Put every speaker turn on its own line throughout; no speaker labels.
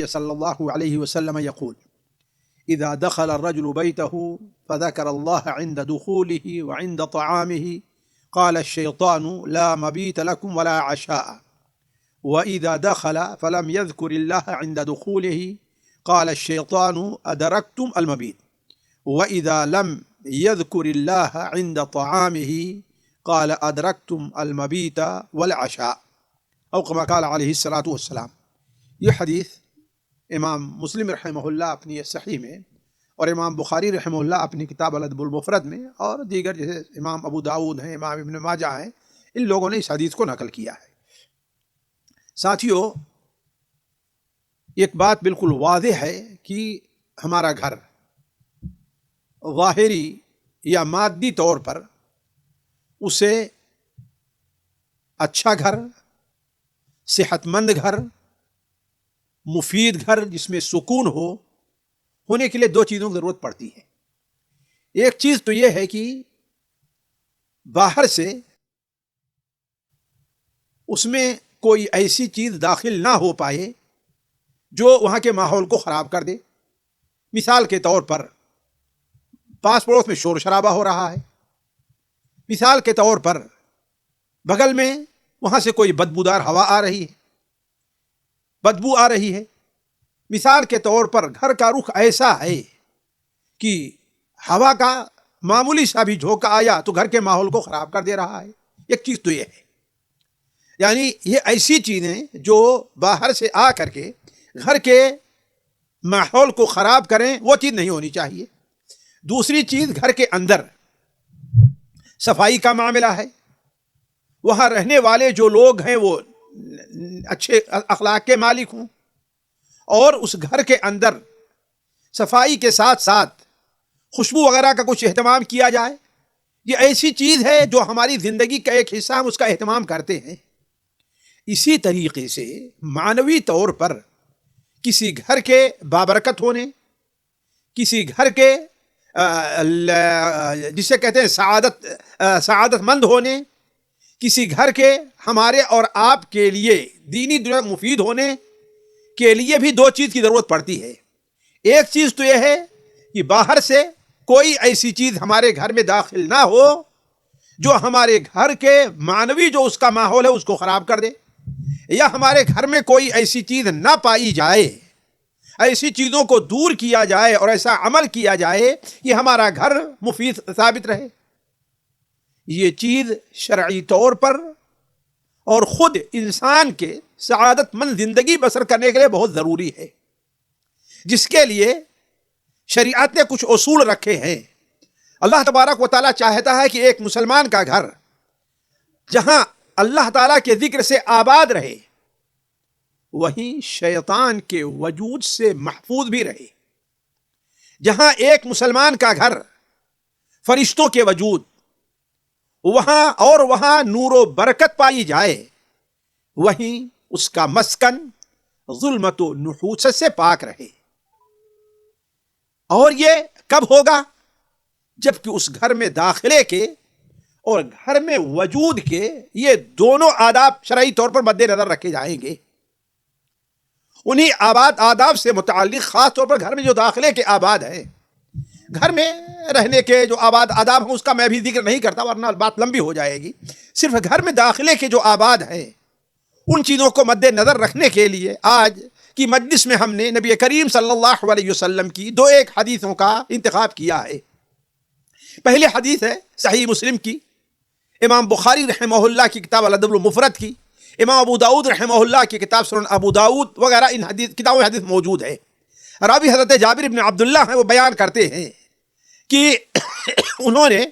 صلى الله عليه وسلم يقول: إذا دخل الرجل بيته فذكر الله عند دخوله وعند طعامه قال الشيطان لا مبيت لكم ولا عشاء، وإذا دخل فلم يذكر الله عند دخوله قال الشيطان أدركتم المبيت، وإذا لم يذكر الله عند طعامه قال أدركتم المبيت والعشاء، أو كما قال عليه الصلاة والسلام۔ یہ حدیث امام مسلم رحمہ اللہ اپنی صحیح میں، اور امام بخاری رحمہ اللہ اپنی کتاب الادب المفرد میں، اور دیگر جیسے امام ابو داؤد ہیں، امام ابن ماجہ ہیں، ان لوگوں نے اس حدیث کو نقل کیا ہے۔ ساتھیو، ایک بات بالکل واضح ہے کہ ہمارا گھر ظاہری یا مادی طور پر اسے اچھا گھر، صحت مند گھر، مفید گھر جس میں سکون ہونے کے لیے دو چیزوں کی ضرورت پڑتی ہے۔ ایک چیز تو یہ ہے کہ باہر سے اس میں کوئی ایسی چیز داخل نہ ہو پائے جو وہاں کے ماحول کو خراب کر دے۔ مثال کے طور پر پاس پڑوس میں شور شرابہ ہو رہا ہے، مثال کے طور پر بغل میں وہاں سے کوئی بدبودار ہوا آ رہی ہے، بدبو آ رہی ہے، مثال کے طور پر گھر کا رخ ایسا ہے کہ ہوا کا معمولی سا بھی جھونکا آیا تو گھر کے ماحول کو خراب کر دے رہا ہے۔ ایک چیز تو یہ ہے، یعنی یہ ایسی چیزیں جو باہر سے آ کر کے گھر کے ماحول کو خراب کریں، وہ چیز نہیں ہونی چاہیے۔ دوسری چیز، گھر کے اندر صفائی کا معاملہ ہے، وہاں رہنے والے جو لوگ ہیں وہ اچھے اخلاق کے مالک ہوں، اور اس گھر کے اندر صفائی کے ساتھ ساتھ خوشبو وغیرہ کا کچھ اہتمام کیا جائے۔ یہ ایسی چیز ہے جو ہماری زندگی کا ایک حصہ ہم اس کا اہتمام کرتے ہیں۔ اسی طریقے سے معنوی طور پر کسی گھر کے بابرکت ہونے، کسی گھر کے جسے کہتے ہیں سعادت مند ہونے، کسی گھر کے ہمارے اور آپ کے لیے دینی دنیا مفید ہونے کے لیے بھی دو چیز کی ضرورت پڑتی ہے۔ ایک چیز تو یہ ہے کہ باہر سے کوئی ایسی چیز ہمارے گھر میں داخل نہ ہو جو ہمارے گھر کے معنوی جو اس کا ماحول ہے اس کو خراب کر دے، یا ہمارے گھر میں کوئی ایسی چیز نہ پائی جائے، ایسی چیزوں کو دور کیا جائے اور ایسا عمل کیا جائے کہ ہمارا گھر مفید ثابت رہے۔ یہ چیز شرعی طور پر اور خود انسان کے سعادت مند زندگی بسر کرنے کے لیے بہت ضروری ہے، جس کے لیے شریعت نے کچھ اصول رکھے ہیں۔ اللہ تبارک و تعالیٰ چاہتا ہے کہ ایک مسلمان کا گھر جہاں اللہ تعالیٰ کے ذکر سے آباد رہے، وہیں شیطان کے وجود سے محفوظ بھی رہے۔ جہاں ایک مسلمان کا گھر فرشتوں کے وجود، وہاں نور و برکت پائی جائے، وہیں اس کا مسکن ظلمت و نحوست سے پاک رہے۔ اور یہ کب ہوگا؟ جبکہ اس گھر میں داخلے کے اور گھر میں وجود کے یہ دونوں آداب شرعی طور پر مد نظر رکھے جائیں گے۔ انہی آداب سے متعلق خاص طور پر گھر میں جو داخلے کے آباد ہیں، گھر میں رہنے کے جو آداب ہیں اس کا میں بھی ذکر نہیں کرتا ورنہ بات لمبی ہو جائے گی۔ صرف گھر میں داخلے کے جو آباد ہیں ان چیزوں کو مد نظر رکھنے کے لیے آج کی مجلس میں ہم نے نبی کریم صلی اللہ علیہ وسلم کی دو ایک حدیثوں کا انتخاب کیا ہے۔ پہلی حدیث ہے صحیح مسلم کی، امام بخاری رحمہ اللہ کی کتاب الادب المفرد کی، امام ابو داؤد رحمہ اللہ کی کتاب سنن ابو داؤد وغیرہ ان کتابوں میں حدیث موجود ہے۔ راوی حضرت جابر بن عبداللہ ہیں، وہ بیان کرتے ہیں کہ انہوں نے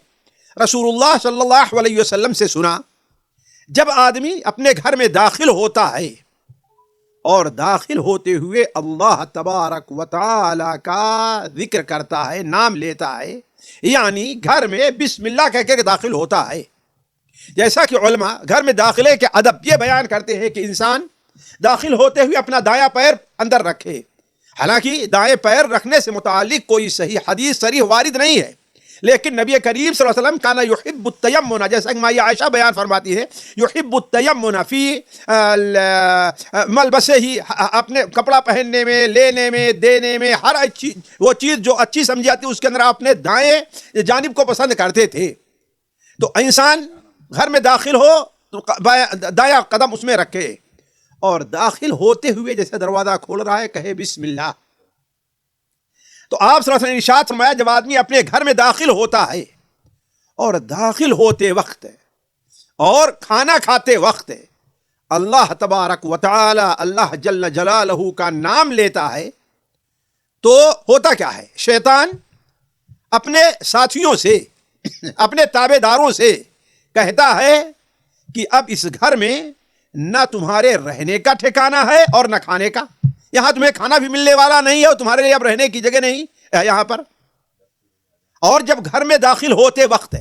رسول اللہ صلی اللہ علیہ وسلم سے سنا، جب آدمی اپنے گھر میں داخل ہوتا ہے اور داخل ہوتے ہوئے اللہ تبارک و تعالی کا ذکر کرتا ہے، نام لیتا ہے، یعنی گھر میں بسم اللہ کہہ کے داخل ہوتا ہے۔ جیسا کہ علماء گھر میں داخلے کے ادب یہ بیان کرتے ہیں کہ انسان داخل ہوتے ہوئے اپنا دایاں پیر اندر رکھے۔ حالانکہ دائیں پیر رکھنے سے متعلق کوئی صحیح حدیث صریح وارد نہیں ہے، لیکن نبی کریم صلی اللہ علیہ وسلم کانا یحب التیمن، جیسا کہ مائی عائشہ بیان فرماتی ہے، یحب التیمن فی ملبسہ ہی، اپنے کپڑا پہننے میں، لینے میں، دینے میں، ہر وہ چیز جو اچھی سمجھی جاتی ہے اس کے اندر اپنے دائیں جانب کو پسند کرتے تھے۔ تو انسان گھر میں داخل ہو تو دایاں قدم اس میں رکھے، اور داخل ہوتے ہوئے جیسے دروازہ کھول رہا ہے کہے بسم اللہ۔ تو آپ صلی اللہ علیہ وسلم نے ارشاد فرمایا جب آدمی اپنے گھر میں داخل ہوتا ہے اور داخل ہوتے وقت اور کھانا کھاتے وقت اللہ تبارک و تعالی، اللہ جل جلالہ کا نام لیتا ہے، تو ہوتا کیا ہے؟ شیطان اپنے ساتھیوں سے، اپنے تابع داروں سے کہتا ہے کہ اب اس گھر میں نہ تمہارے رہنے کا ٹھکانہ ہے اور نہ کھانے کا، یہاں تمہیں کھانا بھی ملنے والا نہیں ہے اور تمہارے لیے اب رہنے کی جگہ نہیں ہے یہاں پر۔ اور جب گھر میں داخل ہوتے وقت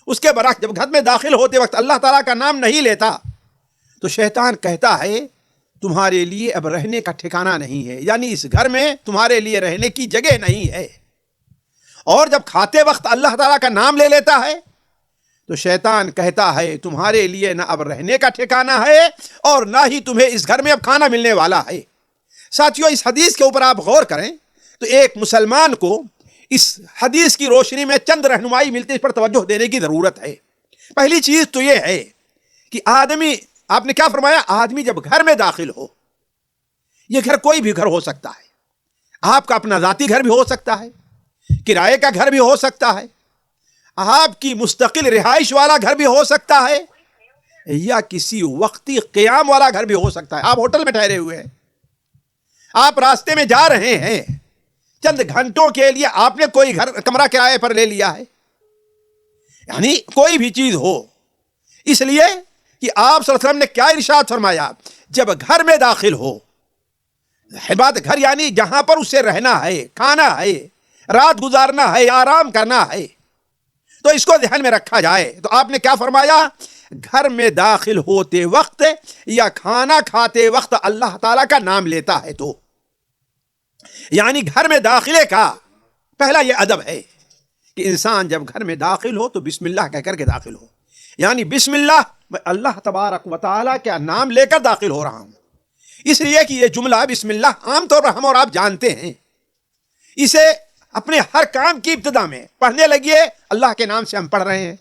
اس کے برعکس جب گھر میں داخل ہوتے وقت اللہ تعالیٰ کا نام نہیں لیتا تو شیطان کہتا ہے تمہارے لیے اب رہنے کا ٹھکانہ نہیں ہے، یعنی اس گھر میں تمہارے لیے رہنے کی جگہ نہیں ہے۔ اور جب کھاتے وقت اللہ تعالیٰ کا نام لے لیتا ہے تو شیطان کہتا ہے تمہارے لیے نہ اب رہنے کا ٹھکانہ ہے اور نہ ہی تمہیں اس گھر میں اب کھانا ملنے والا ہے۔ ساتھیوں، اس حدیث کے اوپر آپ غور کریں تو ایک مسلمان کو اس حدیث کی روشنی میں چند رہنمائی ملتی ہے، اس پر توجہ دینے کی ضرورت ہے۔ پہلی چیز تو یہ ہے کہ آدمی، آپ نے کیا فرمایا؟ آدمی جب گھر میں داخل ہو، یہ گھر کوئی بھی گھر ہو سکتا ہے، آپ کا اپنا ذاتی گھر بھی ہو سکتا ہے، کرائے کا گھر بھی ہو سکتا ہے، آپ کی مستقل رہائش والا گھر بھی ہو سکتا ہے، یا کسی وقتی قیام والا گھر بھی ہو سکتا ہے۔ آپ ہوٹل میں ٹھہرے ہوئے ہیں، آپ راستے میں جا رہے ہیں، چند گھنٹوں کے لیے آپ نے کوئی گھر کمرہ کرائے پر لے لیا ہے، یعنی کوئی بھی چیز ہو، اس لیے کہ آپ صلی اللہ علیہ وسلم نے کیا ارشاد فرمایا؟ جب گھر میں داخل ہو، بات گھر یعنی جہاں پر اسے رہنا ہے، کھانا ہے، رات گزارنا ہے، آرام کرنا ہے، تو اس کو ذہن میں رکھا جائے۔ تو آپ نے کیا فرمایا؟ گھر میں داخل ہوتے وقت یا کھانا کھاتے وقت اللہ تعالیٰ کا نام لیتا ہے، تو یعنی گھر میں داخلے کا پہلا یہ ادب ہے کہ انسان جب گھر میں داخل ہو تو بسم اللہ کہہ کر کے داخل ہو، یعنی بسم اللہ، میں اللہ تبارک و تعالیٰ کا نام لے کر داخل ہو رہا ہوں۔ اس لیے کہ یہ جملہ بسم اللہ عام طور پر ہم اور آپ جانتے ہیں، اسے اپنے ہر کام کی ابتدا میں پڑھنے لگیے، اللہ کے نام سے ہم پڑھ رہے ہیں،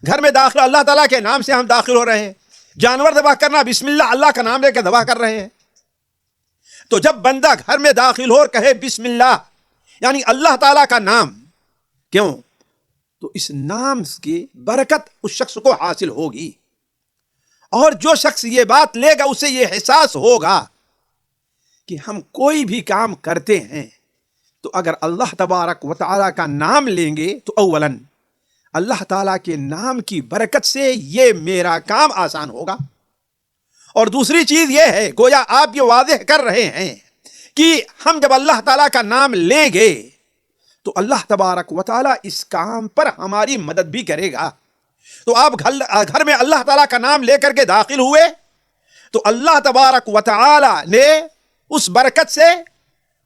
گھر میں داخل اللہ تعالیٰ کے نام سے ہم داخل ہو رہے ہیں، جانور ذبح کرنا بسم اللہ، اللہ کا نام لے کے ذبح کر رہے ہیں۔ تو جب بندہ گھر میں داخل ہو اور کہے بسم اللہ، یعنی اللہ تعالیٰ کا نام، کیوں؟ تو اس نام کی برکت اس شخص کو حاصل ہوگی، اور جو شخص یہ بات لے گا اسے یہ احساس ہوگا کہ ہم کوئی بھی کام کرتے ہیں تو اگر اللہ تبارک و تعالیٰ کا نام لیں گے تو اولاً اللہ تعالیٰ کے نام کی برکت سے یہ میرا کام آسان ہوگا، اور دوسری چیز یہ ہے گویا آپ یہ واضح کر رہے ہیں کہ ہم جب اللہ تعالیٰ کا نام لیں گے تو اللہ تبارک و تعالیٰ اس کام پر ہماری مدد بھی کرے گا۔ تو آپ گھر میں اللہ تعالیٰ کا نام لے کر کے داخل ہوئے تو اللہ تبارک و تعالیٰ نے اس برکت سے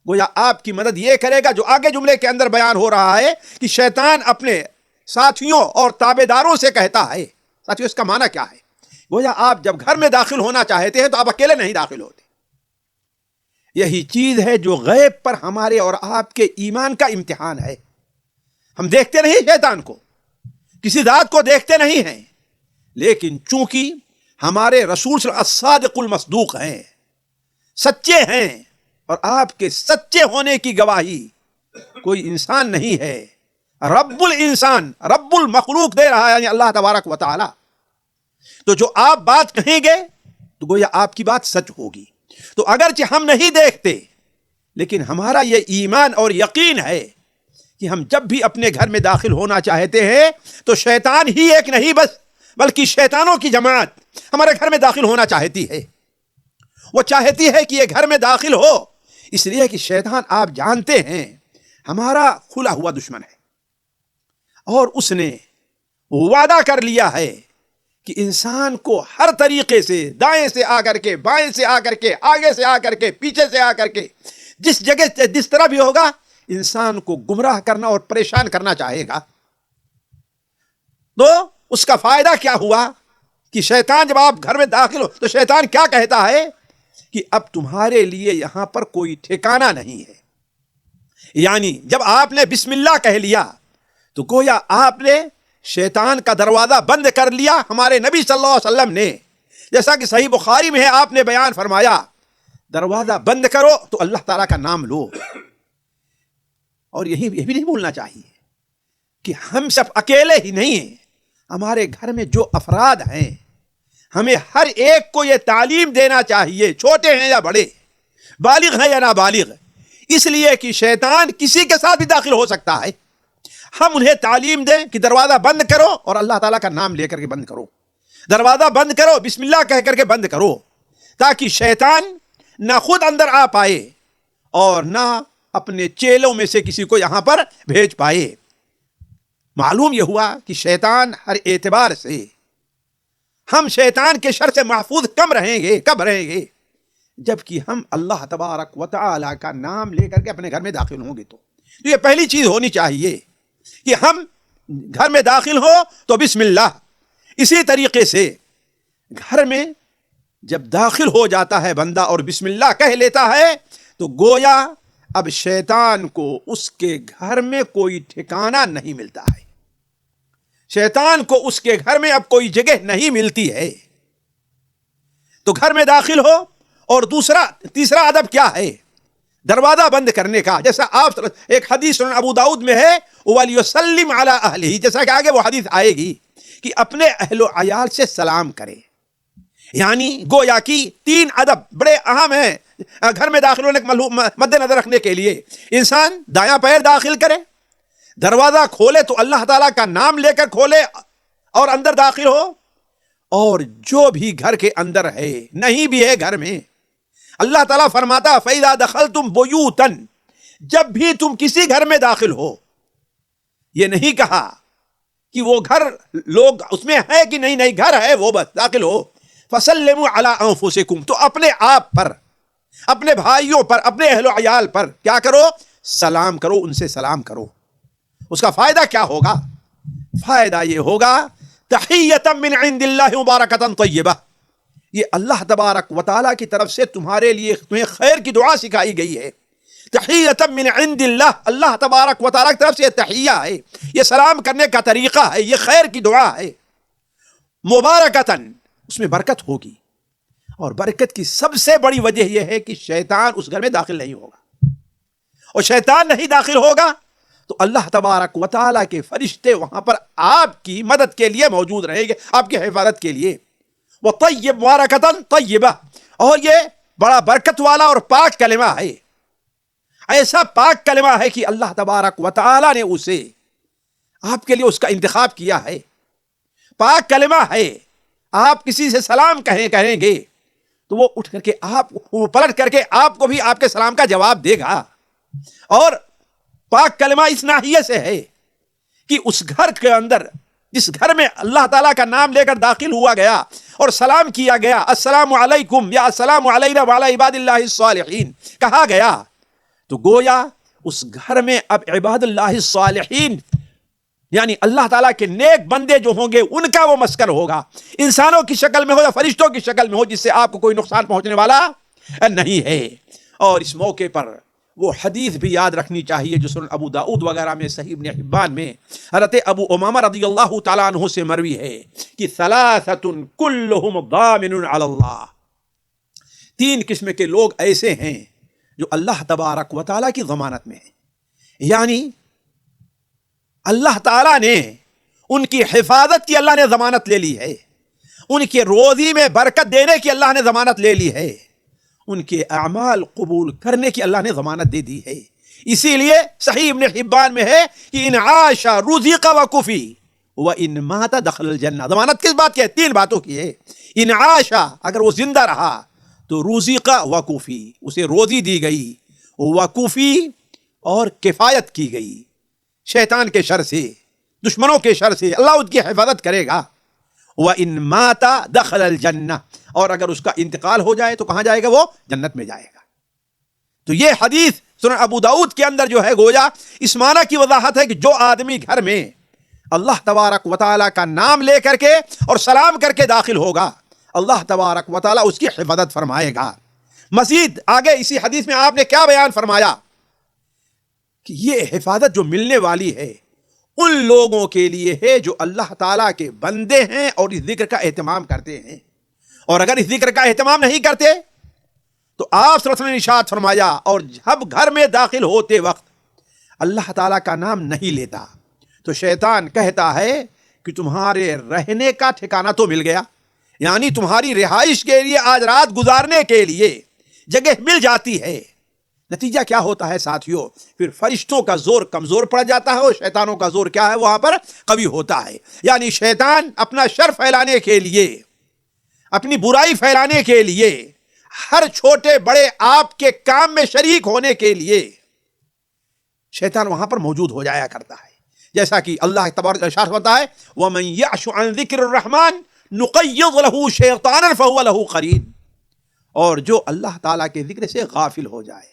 گویا آپ کی مدد یہ کرے گا جو آگے جملے کے اندر بیان ہو رہا ہے کہ شیطان اپنے ساتھیوں اور تابع داروں سے کہتا ہے۔ ساتھیوں، اس کا معنی کیا ہے؟ گویا آپ جب گھر میں داخل ہونا چاہتے ہیں تو آپ اکیلے نہیں داخل ہوتے۔ یہی چیز ہے جو غیب پر ہمارے اور آپ کے ایمان کا امتحان ہے۔ ہم دیکھتے نہیں شیطان کو، کسی ذات کو دیکھتے نہیں ہیں، لیکن چونکہ ہمارے رسول صلی اللہ علیہ وسلم الصادق المصدوق ہیں، سچے ہیں، اور آپ کے سچے ہونے کی گواہی کوئی انسان نہیں ہے، رب الانسان، رب المخلوق دے رہا ہے، یعنی اللہ تبارک و تعالی۔ تو جو آپ بات کہیں گے تو گویا آپ کی بات سچ ہوگی۔ تو اگرچہ ہم نہیں دیکھتے لیکن ہمارا یہ ایمان اور یقین ہے کہ ہم جب بھی اپنے گھر میں داخل ہونا چاہتے ہیں تو شیطان ہی ایک نہیں بلکہ شیطانوں کی جماعت ہمارے گھر میں داخل ہونا چاہتی ہے۔ وہ چاہتی ہے کہ یہ گھر میں داخل ہو، اس لیے کہ شیطان آپ جانتے ہیں ہمارا کھلا ہوا دشمن ہے، اور اس نے وعدہ کر لیا ہے کہ انسان کو ہر طریقے سے، دائیں سے آ کر کے، بائیں سے آ کر کے، آگے سے آ کر کے، پیچھے سے آ کر کے، جس جگہ جس طرح بھی ہوگا انسان کو گمراہ کرنا اور پریشان کرنا چاہے گا تو اس کا فائدہ کیا ہوا کہ شیطان جب آپ گھر میں داخل ہو تو شیطان کیا کہتا ہے کہ اب تمہارے لیے یہاں پر کوئی ٹھکانہ نہیں ہے. یعنی جب آپ نے بسم اللہ کہہ لیا تو گویا آپ نے شیطان کا دروازہ بند کر لیا. ہمارے نبی صلی اللہ علیہ وسلم نے جیسا کہ صحیح بخاری میں ہے آپ نے بیان فرمایا دروازہ بند کرو تو اللہ تعالیٰ کا نام لو. اور یہ بھی نہیں بھولنا چاہیے کہ ہم سب اکیلے ہی نہیں ہیں. ہمارے گھر میں جو افراد ہیں ہمیں ہر ایک کو یہ تعلیم دینا چاہیے, چھوٹے ہیں یا بڑے, بالغ ہیں یا نابالغ, اس لیے کہ شیطان کسی کے ساتھ بھی داخل ہو سکتا ہے. ہم انہیں تعلیم دیں کہ دروازہ بند کرو اور اللہ تعالیٰ کا نام لے کر کے بند کرو, دروازہ بند کرو بسم اللہ کہہ کر کے بند کرو, تاکہ شیطان نہ خود اندر آ پائے اور نہ اپنے چیلوں میں سے کسی کو یہاں پر بھیج پائے. معلوم یہ ہوا کہ شیطان ہر اعتبار سے ہم شیطان کے شر سے محفوظ کب رہیں گے جبکہ ہم اللہ تبارک و تعالی کا نام لے کر کے اپنے گھر میں داخل ہوں گے. تو یہ پہلی چیز ہونی چاہیے کہ ہم گھر میں داخل ہو تو بسم اللہ. اسی طریقے سے گھر میں جب داخل ہو جاتا ہے بندہ اور بسم اللہ کہہ لیتا ہے تو گویا اب شیطان کو اس کے گھر میں کوئی ٹھکانہ نہیں ملتا ہے, شیطان کو اس کے گھر میں اب کوئی جگہ نہیں ملتی ہے. تو گھر میں داخل ہو اور تیسرا ادب کیا ہے دروازہ بند کرنے کا. جیسا آپ ایک حدیث سنن ابو داؤد میں ہے وَلْيُسَلِّمْ عَلَىٰ أَهْلِهِ, جیسا کہ آگے وہ حدیث آئے گی کہ اپنے اہل و عیال سے سلام کرے. یعنی گویا کی 3 ادب بڑے اہم ہیں گھر میں داخل ہونے کے مد نظر رکھنے کے لیے. انسان دایاں پیر داخل کرے, دروازہ کھولے تو اللہ تعالیٰ کا نام لے کر کھولے اور اندر داخل ہو, اور جو بھی گھر کے اندر ہے نہیں بھی ہے گھر میں, اللہ تعالیٰ فرماتا فَإِذَا دَخَلْتُمْ بُيُوتًا, جب بھی تم کسی گھر میں داخل ہو, یہ نہیں کہا کہ وہ گھر لوگ اس میں ہے کہ نہیں گھر ہے وہ بس داخل ہو. فَسَلِّمُوا عَلَىٰ أَنفُسِكُمْ, تو اپنے آپ پر, اپنے بھائیوں پر, اپنے اہل و عیال پر کیا کرو سلام کرو, ان سے سلام کرو. اس کا فائدہ کیا ہوگا؟ فائدہ یہ ہوگا تحیۃ من عند اللہ مبارکۃ طیبہ, یہ اللہ تبارک و تعالیٰ کی طرف سے تمہارے لیے تمہیں خیر کی دعا سکھائی گئی ہے. تحیۃ من عند اللہ, اللہ تبارک و تعالیٰ کی طرف سے یہ تحیہ ہے, یہ سلام کرنے کا طریقہ ہے, یہ خیر کی دعا ہے. مبارکتاً, اس میں برکت ہوگی, اور برکت کی سب سے بڑی وجہ یہ ہے کہ شیطان اس گھر میں داخل نہیں ہوگا, اور شیطان نہیں داخل ہوگا تو اللہ تبارک و تعالیٰ کے فرشتے وہاں پر آپ کی مدد کے لیے موجود رہیں گے, آپ کی حفاظت کے لیے. وَطَيِّبْ مُبَارَكَةً طَيِّبَةً, اور یہ بڑا برکت والا اور پاک کلمہ ہے, ایسا پاک کلمہ ہے کہ اللہ تبارک و تعالیٰ نے اسے آپ کے لیے اس کا انتخاب کیا ہے. پاک کلمہ ہے, آپ کسی سے سلام کہیں گے تو وہ اٹھ کر کے وہ پلٹ کر کے آپ کو بھی آپ کے سلام کا جواب دے گا. اور پاک کلمہ اس ناحیے سے ہے کہ اس گھر کے اندر, جس گھر میں اللہ تعالیٰ کا نام لے کر داخل ہوا گیا اور سلام کیا گیا, السلام علیکم یا السلام علینا وعلی عباد اللہ الصالحین کہا گیا, تو گویا اس گھر میں اب عباد اللہ الصالحین یعنی اللہ تعالیٰ کے نیک بندے جو ہوں گے ان کا وہ مسکن ہوگا, انسانوں کی شکل میں ہو یا فرشتوں کی شکل میں ہو, جس سے آپ کو کوئی نقصان پہنچنے والا نہیں ہے. اور اس موقع پر وہ حدیث بھی یاد رکھنی چاہیے جو سنن ابو داؤد وغیرہ میں, صحیح ابن حبان میں حضرت ابو امامہ رضی اللہ تعالیٰ عنہ سے مروی ہے کہ ثلاثۃ کلہم ضامن علی اللہ, 3 قسم کے لوگ ایسے ہیں جو اللہ تبارک و تعالیٰ کی ضمانت میں ہیں. یعنی اللہ تعالیٰ نے ان کی حفاظت کی اللہ نے ضمانت لے لی ہے, ان کے روزی میں برکت دینے کی اللہ نے ضمانت لے لی ہے, ان کے اعمال قبول کرنے کی اللہ نے ضمانت دے دی ہے. اسی لیے صحیح ابن حبان میں ہے کہ ان عاش رزق وکفی وان مات دخل الجنہ. ضمانت کس بات کی ہے؟ 3 باتوں کی ہے. ان عاش, اگر وہ زندہ رہا تو رزق وکفی, اسے روزی دی گئی, وکفی اور کفایت کی گئی شیطان کے شر سے, دشمنوں کے شر سے, اللہ اس کی حفاظت کرے گا. وَإِن مَاتَ دَخَلَ الْجَنَّةِ, اور اگر اس کا انتقال ہو جائے تو کہاں جائے گا؟ وہ جنت میں جائے گا. تو یہ حدیث سنن ابو داؤد کے اندر جو ہے گویا اس معنی کی وضاحت ہے کہ جو آدمی گھر میں اللہ تبارک و تعالیٰ کا نام لے کر کے اور سلام کر کے داخل ہوگا، اللہ تبارک و تعالیٰ اس کی حفاظت فرمائے گا۔ مزید آگے اسی حدیث میں آپ نے کیا بیان فرمایا کہ یہ حفاظت جو ملنے والی ہے ان لوگوں کے لیے ہے جو اللہ تعالیٰ کے بندے ہیں اور اس ذکر کا اہتمام کرتے ہیں، اور اگر اس ذکر کا اہتمام نہیں کرتے تو آپ صلی اللہ علیہ وسلم نے ارشاد فرمایا اور جب گھر میں داخل ہوتے وقت اللہ تعالیٰ کا نام نہیں لیتا تو شیطان کہتا ہے کہ تمہارے رہنے کا ٹھکانہ تو مل گیا، یعنی تمہاری رہائش کے لیے آج رات گزارنے کے لیے جگہ مل جاتی ہے۔ نتیجہ کیا ہوتا ہے ساتھیوں؟ پھر فرشتوں کا زور کمزور پڑ جاتا ہے اور شیطانوں کا زور کیا ہے وہاں پر قوی ہوتا ہے۔ یعنی شیطان اپنا شر پھیلانے کے لیے، اپنی برائی پھیلانے کے لیے، ہر چھوٹے بڑے آپ کے کام میں شریک ہونے کے لیے شیطان وہاں پر موجود ہو جایا کرتا ہے، جیسا کہ اللہ تبارک ارشاد ہوتا ہے وَمَن يَعْشُ عَن ذِكْرِ الرَّحْمَنِ نُقَيِّضْ لَهُ شَيْطَانًا فَهُوَ لَهُ قَرِينٌ، اور جو اللہ تعالیٰ کے ذکر سے غافل ہو جائے،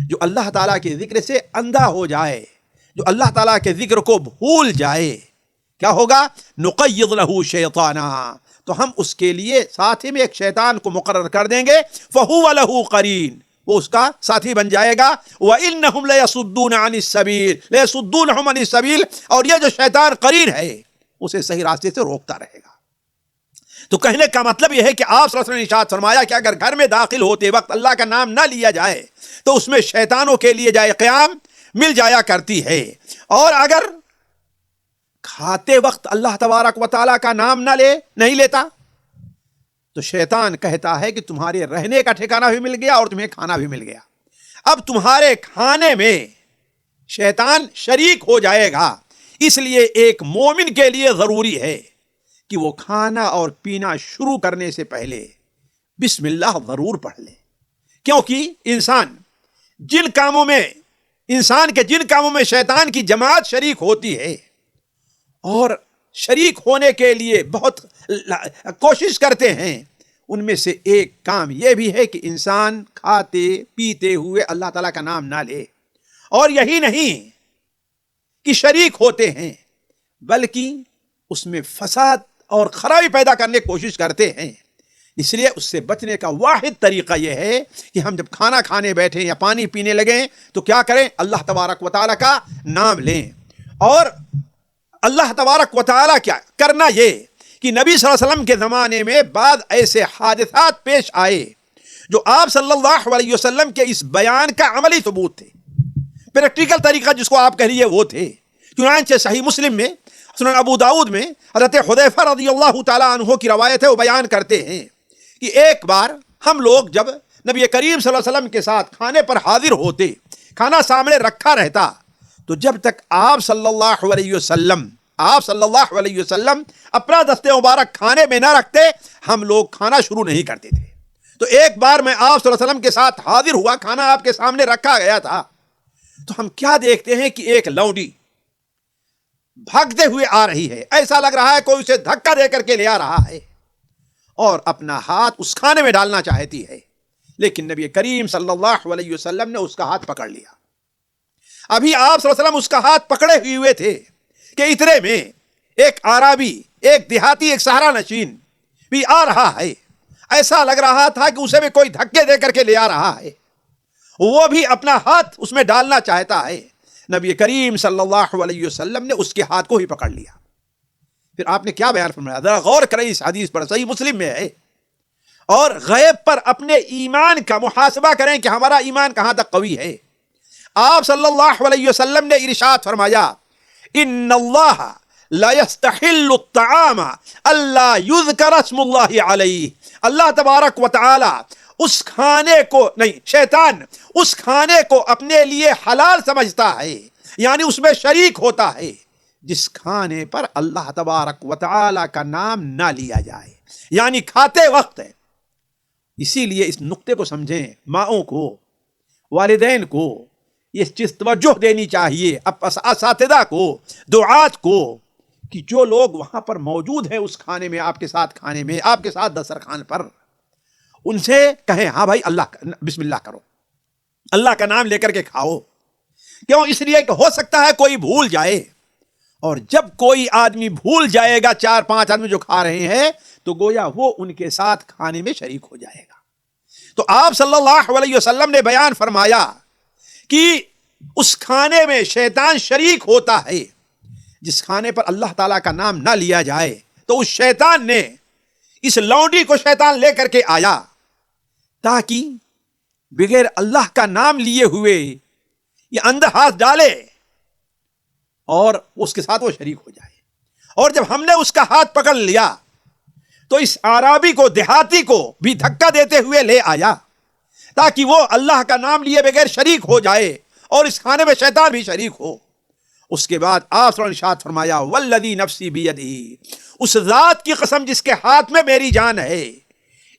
جو اللہ تعالیٰ کے ذکر سے اندھا ہو جائے، جو اللہ تعالیٰ کے ذکر کو بھول جائے، کیا ہوگا؟ نُقَيِّضْ لَهُ شَيْطَانًا، تو ہم اس کے لیے ساتھی میں ایک شیطان کو مقرر کر دیں گے، فَهُوَ لَهُ قَرِينٌ، وہ اس کا ساتھی بن جائے گا۔ وَإِنَّهُمْ لَيَصُدُّونَ عَنِ السَّبِيلِ لَيَصُدُّونَهُمْ عَنِ السَّبِيلِ، اور یہ جو شیطان قرین ہے اسے صحیح راستے سے روکتا رہے گا۔ تو کہنے کا مطلب یہ ہے کہ آپ صلی اللہ علیہ وسلم نے ارشاد فرمایا کہ اگر گھر میں داخل ہوتے وقت اللہ کا نام نہ لیا جائے تو اس میں شیطانوں کے لیے جائے قیام مل جایا کرتی ہے، اور اگر کھاتے وقت اللہ تبارک و تعالیٰ کا نام نہیں لیتا تو شیطان کہتا ہے کہ تمہارے رہنے کا ٹھکانہ بھی مل گیا اور تمہیں کھانا بھی مل گیا۔ اب تمہارے کھانے میں شیطان شریک ہو جائے گا، اس لیے ایک مومن کے لیے ضروری ہے کہ وہ کھانا اور پینا شروع کرنے سے پہلے بسم اللہ ضرور پڑھ لے، کیونکہ انسان کے جن کاموں میں شیطان کی جماعت شریک ہوتی ہے اور شریک ہونے کے لیے بہت کوشش کرتے ہیں، ان میں سے ایک کام یہ بھی ہے کہ انسان کھاتے پیتے ہوئے اللہ تعالیٰ کا نام نہ لے، اور یہی نہیں کہ شریک ہوتے ہیں بلکہ اس میں فساد اور خرابی پیدا کرنے کی کوشش کرتے ہیں۔ اس لیے اس سے بچنے کا واحد طریقہ یہ ہے کہ ہم جب کھانا کھانے بیٹھیں یا پانی پینے لگیں تو کیا کریں؟ اللہ تبارک و تعالیٰ کا نام لیں۔ اور اللہ تبارک و تعالیٰ کیا کرنا یہ کہ نبی صلی اللہ علیہ وسلم کے زمانے میں بعض ایسے حادثات پیش آئے جو آپ صلی اللہ علیہ وسلم کے اس بیان کا عملی ثبوت تھے، پریکٹیکل طریقہ جس کو آپ کہہ لیے وہ تھے۔ چنانچہ صحیح مسلم میں، سنن ابو داؤد میں حضرت حذیفہ رضی اللہ تعالیٰ عنہ کی روایت ہے، وہ بیان کرتے ہیں کہ ایک بار ہم لوگ جب نبی کریم صلی اللہ علیہ وسلم کے ساتھ کھانے پر حاضر ہوتے، کھانا سامنے رکھا رہتا، تو جب تک آپ صلی اللہ علیہ وسلم اپنا دست مبارک کھانے میں نہ رکھتے ہم لوگ کھانا شروع نہیں کرتے تھے۔ تو ایک بار میں آپ صلی اللہ علیہ وسلم کے ساتھ حاضر ہوا، کھانا آپ کے سامنے رکھا گیا تھا، تو ہم کیا دیکھتے ہیں کہ ایک لونڈی بھاگتے ہوئے آ رہی ہے، ایسا لگ رہا ہے کوئی اسے دھکا دے کر کے لے آ رہا ہے اور اپنا ہاتھ اس کھانے میں ڈالنا چاہتی ہے، لیکن نبی کریم صلی اللہ علیہ وسلم نے اس کا ہاتھ پکڑ لیا۔ ابھی آپ صلی اللہ علیہ وسلم اس کا ہاتھ پکڑے ہوئے تھے کہ اتنے میں ایک عربی، ایک دیہاتی، ایک صحرا نشین بھی آ رہا ہے، ایسا لگ رہا تھا کہ اسے بھی کوئی دھکے دے کر کے لے آ رہا ہے، وہ بھی اپنا ہاتھ اس میں ڈالنا چاہتا ہے۔ نبی کریم صلی اللہ علیہ وسلم نے اس کے ہاتھ کو ہی پکڑ لیا۔ پھر آپ نے کیا بیان فرمایا؟ ذرا غور کریں اس حدیث پر، صحیح مسلم میں ہے، اور غیب پر اپنے ایمان کا محاسبہ کریں کہ ہمارا ایمان کہاں تک قوی ہے۔ آپ صلی اللہ علیہ وسلم نے ارشاد فرمایا ان اللہ لا يستحل الطعام الا يذكر اسم اللہ علیہ، اللہ تبارک و تعالی اس کھانے کو نہیں، شیطان اس کھانے کو اپنے لیے حلال سمجھتا ہے، یعنی اس میں شریک ہوتا ہے جس کھانے پر اللہ تبارک و تعالی کا نام نہ لیا جائے، یعنی کھاتے وقت۔ اسی لیے اس نقطے کو سمجھیں، ماؤں کو، والدین کو یہ چیز توجہ دینی چاہیے، اساتذہ کو، دعات کو، کہ جو لوگ وہاں پر موجود ہیں اس کھانے میں، آپ کے ساتھ کھانے میں، آپ کے ساتھ دسترخوان پر، ان سے کہیں ہاں بھائی اللہ بسم اللہ کرو، اللہ کا نام لے کر کے کھاؤ. کیوں؟ اس لیے کہ ہو سکتا ہے کوئی بھول جائے، اور جب کوئی آدمی بھول جائے گا 4-5 آدمی جو کھا رہے ہیں تو گویا وہ ان کے ساتھ کھانے میں شریک ہو جائے گا. تو آپ صلی اللہ علیہ وسلم نے بیان فرمایا کہ اس کھانے میں شیطان شریک ہوتا ہے. جس کھانے پر اللہ تعالیٰ کا نام نہ لیا جائے تو اس شیطان نے اس لونڈی کو شیطان لے کر کے آیا تاکہ بغیر اللہ کا نام لیے ہوئے یہ اندر ہاتھ ڈالے اور اس کے ساتھ وہ شریک ہو جائے. اور جب ہم نے اس کا ہاتھ پکڑ لیا تو اس عرابی کو، دیہاتی کو بھی دھکا دیتے ہوئے لے آیا تاکہ وہ اللہ کا نام لیے بغیر شریک ہو جائے اور اس کھانے میں شیطان بھی شریک ہو. اس کے بعد آپ صلی اللہ علیہ وسلم نے ارشاد فرمایا والذی نفسی بیدہ، اس ذات کی قسم جس کے ہاتھ میں میری جان ہے،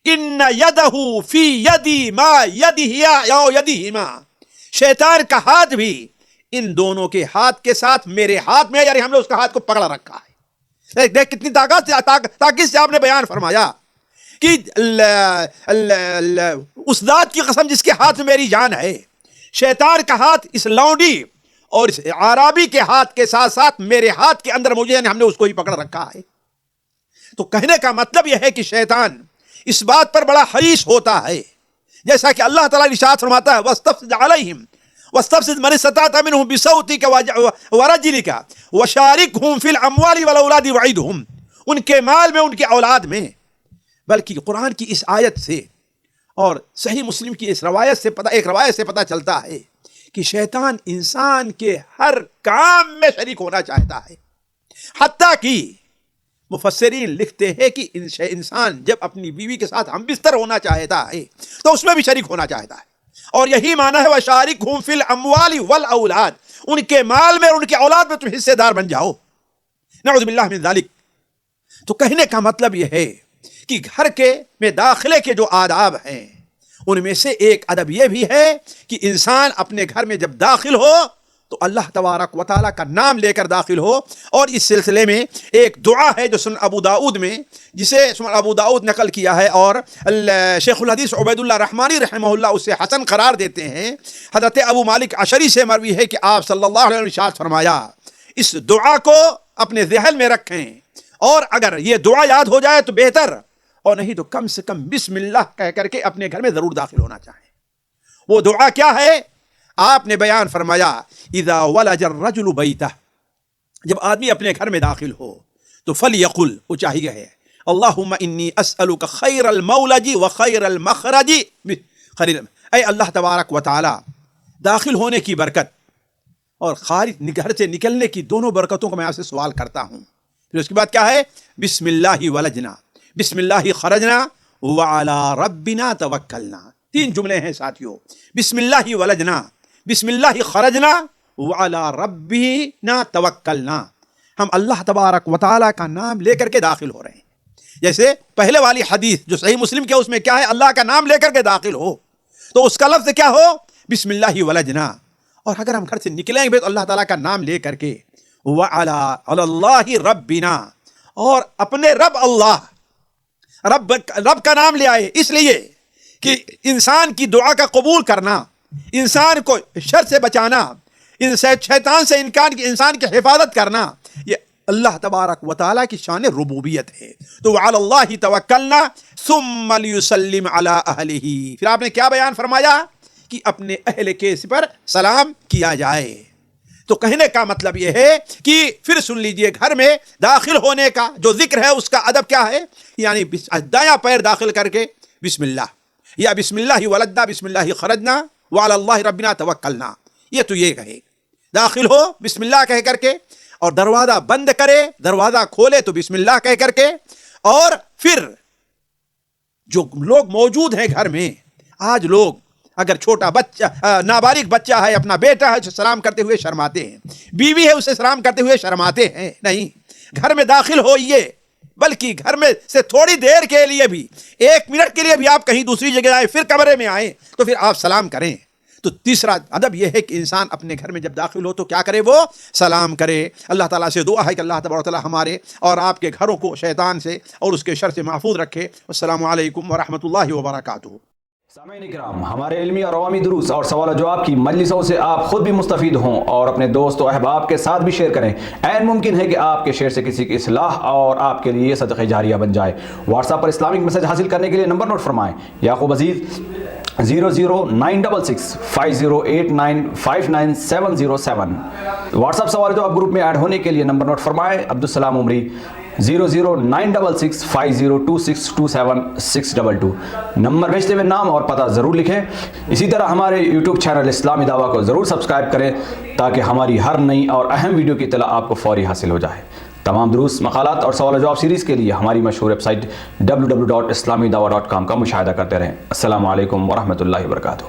ان یدہ فی یدی ما یدہ یدہما، شیطان کا ہاتھ بھی ان دونوں کے ہاتھ کے ساتھ میرے ہاتھ میں، یعنی ہم نے اس کا ہاتھ کو پکڑا رکھا ہے. دیکھ کتنی طاقت سے آپ نے بیان فرمایا کہ اس ذات کی قسم جس کے ہاتھ میں میری جان ہے، شیطان کا ہاتھ اس لونڈی اور اس عرابی کے ہاتھ کے ساتھ ساتھ میرے ہاتھ کے اندر مجھے، یعنی ہم نے اس کو ہی پکڑ رکھا ہے. تو کہنے کا مطلب یہ ہے کہ شیطان اس بات پر بڑا حریص ہوتا ہے، جیسا کہ اللہ تعالیٰ ارشاد فرماتا ہے وَاسْتَفْزِدْ عَلَيْهِمْ وَاسْتَفْزِدْ مَنِ اسْتَطَعْتَ مِنْهُمْ بِصَوْتِكَ وَرَجْلِكَ وَشَارِكْهُمْ فِي الْأَمْوَالِ وَالْأَوْلَادِ وَعِدْهُمْ، ان کے مال میں، ان کے اولاد میں. بلکہ قرآن کی اس آیت سے اور صحیح مسلم کی اس روایت سے ایک روایت سے پتہ چلتا ہے کہ شیطان انسان کے ہر کام میں شریک ہونا چاہتا ہے. حتیٰ کہ مفسرین لکھتے ہیں کہ انسان جب اپنی بیوی کے ساتھ ہم بستر ہونا چاہتا ہے تو اس میں بھی شریک ہونا چاہتا ہے. اور یہی معنی ہے وَشَارِكْهُمْ فِي الْأَمْوَالِ وَالْأَوْلَادِ، ان کے مال میں، ان کے اولاد میں تم حصے دار بن جاؤ. نعوذ باللہ من ذالک. تو کہنے کا مطلب یہ ہے کہ گھر کے میں داخلے کے جو آداب ہیں ان میں سے ایک ادب یہ بھی ہے کہ انسان اپنے گھر میں جب داخل ہو تو اللہ تبارک و تعالیٰ کا نام لے کر داخل ہو. اور اس سلسلے میں ایک دعا ہے جو سنن ابو داؤد میں، جسے سنن ابو داؤد نقل کیا ہے اور شیخ الحدیث عبید اللہ رحمانی رحمہ اللہ اسے حسن قرار دیتے ہیں. حضرت ابو مالک اشعری سے مروی ہے کہ آپ صلی اللہ علیہ وسلم نے ارشاد فرمایا اس دعا کو اپنے ذہن میں رکھیں، اور اگر یہ دعا یاد ہو جائے تو بہتر، اور نہیں تو کم سے کم بسم اللہ کہہ کر کے اپنے گھر میں ضرور داخل ہونا چاہیں. وہ دعا کیا ہے؟ آپ نے بیان فرمایا اذا ولج الرجل بیتہ، جب آدمی اپنے گھر میں داخل ہو تو فلیقل، وہ چاہیے ہے اللہم انی اسألک خیر المولج و خیر المخرج، اے اللہ تبارک و تعالی داخل ہونے کی برکت اور خارج گھر سے نکلنے کی دونوں برکتوں کو میں آپ سے سوال کرتا ہوں. پھر اس کے بعد کیا ہے؟ بسم اللہ ولجنا، بسم اللہ خرجنا وعلی ربنا توکلنا. 3 جملے ہیں ساتھیوں، بسم اللہ ولجنا، بسم اللہ خرجنا وعلی ربنا توکلنا. ہم اللہ تبارک و تعالیٰ کا نام لے کر کے داخل ہو رہے ہیں. جیسے پہلے والی حدیث جو صحیح مسلم کے اس میں کیا ہے؟ اللہ کا نام لے کر کے داخل ہو، تو اس کا لفظ کیا ہو؟ بسم اللہ ولجنا. اور اگر ہم گھر سے نکلیں گے تو اللہ تعالیٰ کا نام لے کر کے وعلی اللہ ربنا، اور اپنے رب اللہ رب کا نام لے آئے، اس لیے کہ انسان کی دعا کا قبول کرنا، انسان کو شر سے بچانا، شیطان سے انسان کی حفاظت کرنا، یہ اللہ تبارک و تعالیٰ کی شان ربوبیت ہے. تو وعلی اللہ توکلنا ثم لیسلم علی اہلہ. پھر آپ نے کیا بیان فرمایا کہ اپنے اہل کے پر سلام کیا جائے. تو کہنے کا مطلب یہ ہے کہ پھر سن لیجئے گھر میں داخل ہونے کا جو ذکر ہے اس کا ادب کیا ہے؟ یعنی دایاں پیر داخل کر کے بسم اللہ، یا بسم اللہ ولدنا بسم اللہ خرجنا وعلی اللہ ربنا توکلنا. یہ تو یہ کہے داخل ہو بسم اللہ کہہ کر کے، اور دروازہ بند کرے، دروازہ کھولے تو بسم اللہ کہہ کر کے. اور پھر جو لوگ موجود ہیں گھر میں، آج لوگ اگر چھوٹا بچہ، نابالغ بچہ ہے، اپنا بیٹا ہے، اسے سلام کرتے ہوئے شرماتے ہیں، بیوی ہے اسے سلام کرتے ہوئے شرماتے ہیں. نہیں، گھر میں داخل ہوئیے، بلکہ گھر میں سے تھوڑی دیر کے لیے بھی، 1 منٹ کے لیے بھی آپ کہیں دوسری جگہ آئیں، پھر کمرے میں آئیں تو پھر آپ سلام کریں. تو تیسرا ادب یہ ہے کہ انسان اپنے گھر میں جب داخل ہو تو کیا کرے؟ وہ سلام کرے. اللہ تعالیٰ سے دعا ہے کہ اللہ تبارک و تعالیٰ ہمارے اور آپ کے گھروں کو شیطان سے اور اس کے شر سے محفوظ رکھے. السلام علیکم ورحمۃ اللہ وبرکاتہ.
سامعین اکرام، ہمارے علمی اور عوامی دروس اور سوال و جواب کی مجلسوں سے آپ خود بھی مستفید ہوں اور اپنے دوست و احباب کے ساتھ بھی شیئر کریں۔ عین ممکن ہے کہ آپ کے شیئر سے کسی کی اصلاح اور آپ کے لیے صدقہ جاریہ بن جائے۔ واٹس ایپ پر اسلامک میسج حاصل کرنے کے لیے نمبر نوٹ فرمائیں: یعقوب عزیز 00966 5089 59707۔ واٹس ایپ سوال و جواب گروپ میں ایڈ ہونے کے لیے نمبر نوٹ فرمائیں: عبدالسلام عمری 00966 5026 27622۔ نمبر بھیجتے ہوئے نام اور پتہ ضرور لکھیں۔ اسی طرح ہمارے یوٹیوب چینل اسلامی دعویٰ کو ضرور سبسکرائب کریں تاکہ ہماری ہر نئی اور اہم ویڈیو کی اطلاع آپ کو فوری حاصل ہو جائے۔ تمام دروس، مقالات اور سوال و جواب سیریز کے لیے ہماری مشہور ویب سائٹ www.islamidawah.com کا مشاہدہ کرتے رہیں۔ السلام علیکم ورحمۃ اللہ وبرکاتہ۔